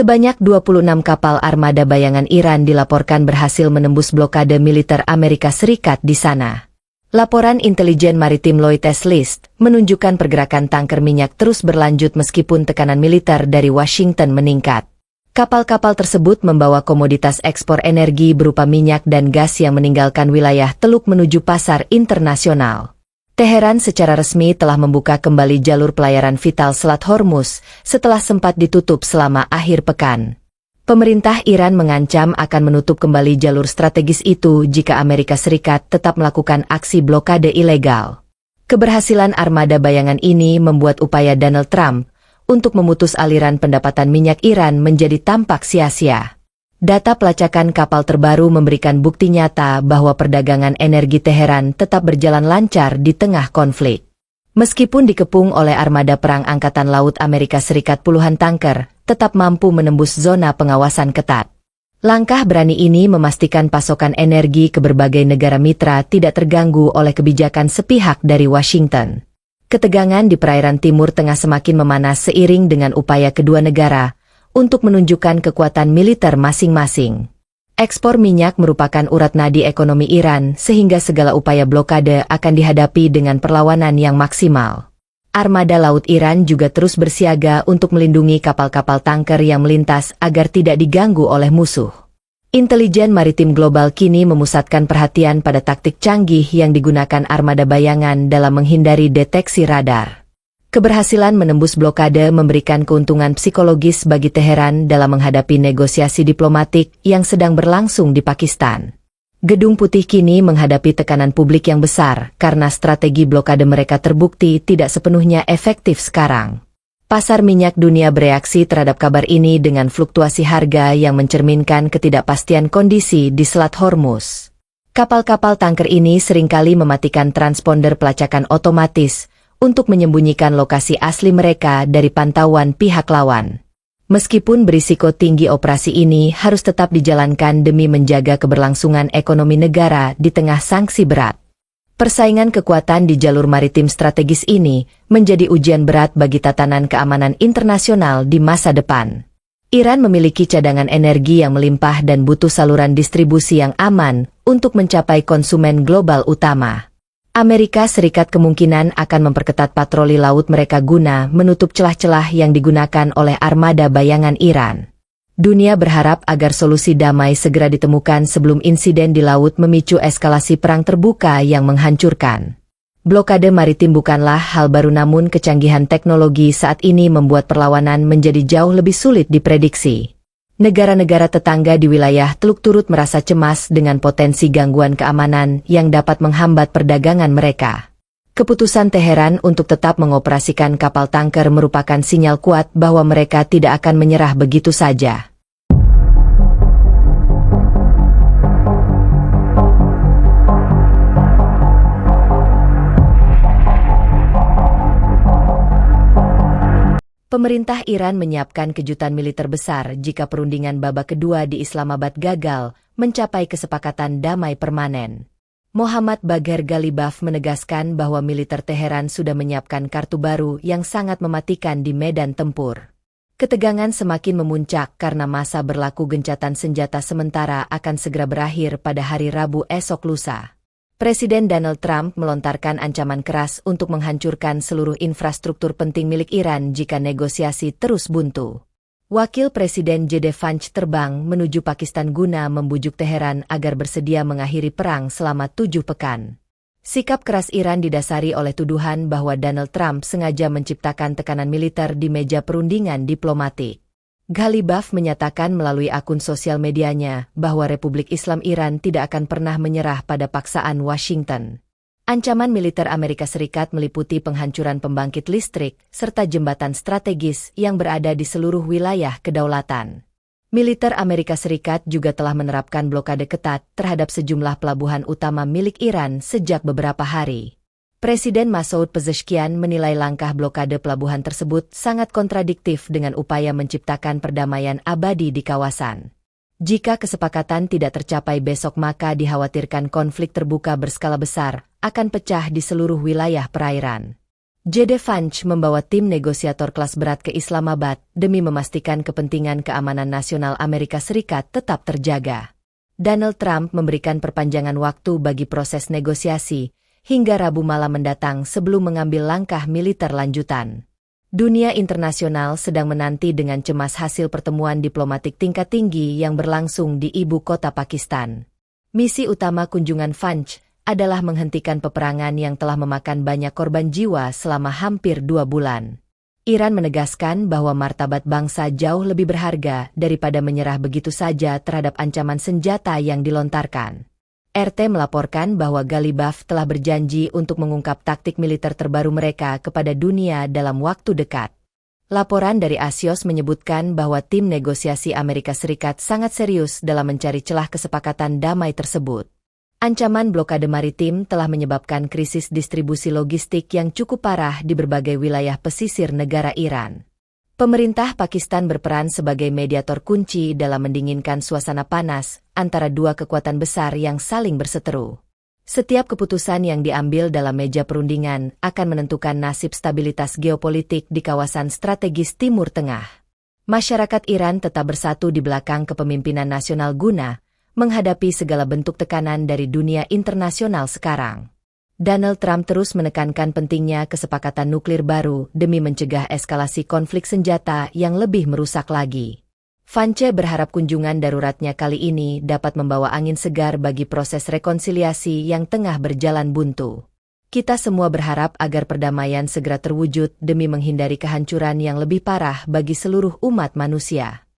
Sebanyak 26 kapal armada bayangan Iran dilaporkan berhasil menembus blokade militer Amerika Serikat di sana. Laporan intelijen maritim Loytes List menunjukkan pergerakan tanker minyak terus berlanjut meskipun tekanan militer dari Washington meningkat. Kapal-kapal tersebut membawa komoditas ekspor energi berupa minyak dan gas yang meninggalkan wilayah Teluk menuju pasar internasional. Teheran secara resmi telah membuka kembali jalur pelayaran vital Selat Hormuz setelah sempat ditutup selama akhir pekan. Pemerintah Iran mengancam akan menutup kembali jalur strategis itu jika Amerika Serikat tetap melakukan aksi blokade ilegal. Keberhasilan armada bayangan ini membuat upaya Donald Trump untuk memutus aliran pendapatan minyak Iran menjadi tampak sia-sia. Data pelacakan kapal terbaru memberikan bukti nyata bahwa perdagangan energi Teheran tetap berjalan lancar di tengah konflik. Meskipun dikepung oleh armada perang Angkatan Laut Amerika Serikat puluhan tanker, tetap mampu menembus zona pengawasan ketat. Langkah berani ini memastikan pasokan energi ke berbagai negara mitra tidak terganggu oleh kebijakan sepihak dari Washington. Ketegangan di perairan Timur Tengah semakin memanas seiring dengan upaya kedua negara untuk menunjukkan kekuatan militer masing-masing. Ekspor minyak merupakan urat nadi ekonomi Iran sehingga segala upaya blokade akan dihadapi dengan perlawanan yang maksimal. Armada Laut Iran juga terus bersiaga untuk melindungi kapal-kapal tanker yang melintas agar tidak diganggu oleh musuh. Intelijen maritim global kini memusatkan perhatian pada taktik canggih yang digunakan armada bayangan dalam menghindari deteksi radar. Keberhasilan menembus blokade memberikan keuntungan psikologis bagi Teheran dalam menghadapi negosiasi diplomatik yang sedang berlangsung di Pakistan. Gedung Putih kini menghadapi tekanan publik yang besar karena strategi blokade mereka terbukti tidak sepenuhnya efektif sekarang. Pasar minyak dunia bereaksi terhadap kabar ini dengan fluktuasi harga yang mencerminkan ketidakpastian kondisi di Selat Hormuz. Kapal-kapal tanker ini seringkali mematikan transponder pelacakan otomatis untuk menyembunyikan lokasi asli mereka dari pantauan pihak lawan. Meskipun berisiko tinggi, operasi ini harus tetap dijalankan demi menjaga keberlangsungan ekonomi negara di tengah sanksi berat. Persaingan kekuatan di jalur maritim strategis ini menjadi ujian berat bagi tatanan keamanan internasional di masa depan. Iran memiliki cadangan energi yang melimpah dan butuh saluran distribusi yang aman untuk mencapai konsumen global utama. Amerika Serikat kemungkinan akan memperketat patroli laut mereka guna menutup celah-celah yang digunakan oleh armada bayangan Iran. Dunia berharap agar solusi damai segera ditemukan sebelum insiden di laut memicu eskalasi perang terbuka yang menghancurkan. Blokade maritim bukanlah hal baru, namun kecanggihan teknologi saat ini membuat perlawanan menjadi jauh lebih sulit diprediksi. Negara-negara tetangga di wilayah Teluk turut merasa cemas dengan potensi gangguan keamanan yang dapat menghambat perdagangan mereka. Keputusan Teheran untuk tetap mengoperasikan kapal tanker merupakan sinyal kuat bahwa mereka tidak akan menyerah begitu saja. Pemerintah Iran menyiapkan kejutan militer besar jika perundingan babak kedua di Islamabad gagal mencapai kesepakatan damai permanen. Mohammad Bagher Ghalibaf menegaskan bahwa militer Teheran sudah menyiapkan kartu baru yang sangat mematikan di medan tempur. Ketegangan semakin memuncak karena masa berlaku gencatan senjata sementara akan segera berakhir pada hari Rabu esok lusa. Presiden Donald Trump melontarkan ancaman keras untuk menghancurkan seluruh infrastruktur penting milik Iran jika negosiasi terus buntu. Wakil Presiden J.D. Vance terbang menuju Pakistan guna membujuk Teheran agar bersedia mengakhiri perang selama 7 pekan. Sikap keras Iran didasari oleh tuduhan bahwa Donald Trump sengaja menciptakan tekanan militer di meja perundingan diplomatik. Ghalibaf menyatakan melalui akun sosial medianya bahwa Republik Islam Iran tidak akan pernah menyerah pada paksaan Washington. Ancaman militer Amerika Serikat meliputi penghancuran pembangkit listrik serta jembatan strategis yang berada di seluruh wilayah kedaulatan. Militer Amerika Serikat juga telah menerapkan blokade ketat terhadap sejumlah pelabuhan utama milik Iran sejak beberapa hari. Presiden Masoud Pezeshkian menilai langkah blokade pelabuhan tersebut sangat kontradiktif dengan upaya menciptakan perdamaian abadi di kawasan. Jika kesepakatan tidak tercapai besok, maka dikhawatirkan konflik terbuka berskala besar akan pecah di seluruh wilayah perairan. J.D. Vance membawa tim negosiator kelas berat ke Islamabad demi memastikan kepentingan keamanan nasional Amerika Serikat tetap terjaga. Donald Trump memberikan perpanjangan waktu bagi proses negosiasi hingga Rabu malam mendatang sebelum mengambil langkah militer lanjutan. Dunia internasional sedang menanti dengan cemas hasil pertemuan diplomatik tingkat tinggi yang berlangsung di ibu kota Pakistan. Misi utama kunjungan Vance adalah menghentikan peperangan yang telah memakan banyak korban jiwa selama hampir 2 bulan. Iran menegaskan bahwa martabat bangsa jauh lebih berharga daripada menyerah begitu saja terhadap ancaman senjata yang dilontarkan. RT melaporkan bahwa Ghalibaf telah berjanji untuk mengungkap taktik militer terbaru mereka kepada dunia dalam waktu dekat. Laporan dari Axios menyebutkan bahwa tim negosiasi Amerika Serikat sangat serius dalam mencari celah kesepakatan damai tersebut. Ancaman blokade maritim telah menyebabkan krisis distribusi logistik yang cukup parah di berbagai wilayah pesisir negara Iran. Pemerintah Pakistan berperan sebagai mediator kunci dalam mendinginkan suasana panas antara dua kekuatan besar yang saling berseteru. Setiap keputusan yang diambil dalam meja perundingan akan menentukan nasib stabilitas geopolitik di kawasan strategis Timur Tengah. Masyarakat Iran tetap bersatu di belakang kepemimpinan nasional guna menghadapi segala bentuk tekanan dari dunia internasional sekarang. Donald Trump terus menekankan pentingnya kesepakatan nuklir baru demi mencegah eskalasi konflik senjata yang lebih merusak lagi. Vance berharap kunjungan daruratnya kali ini dapat membawa angin segar bagi proses rekonsiliasi yang tengah berjalan buntu. Kita semua berharap agar perdamaian segera terwujud demi menghindari kehancuran yang lebih parah bagi seluruh umat manusia.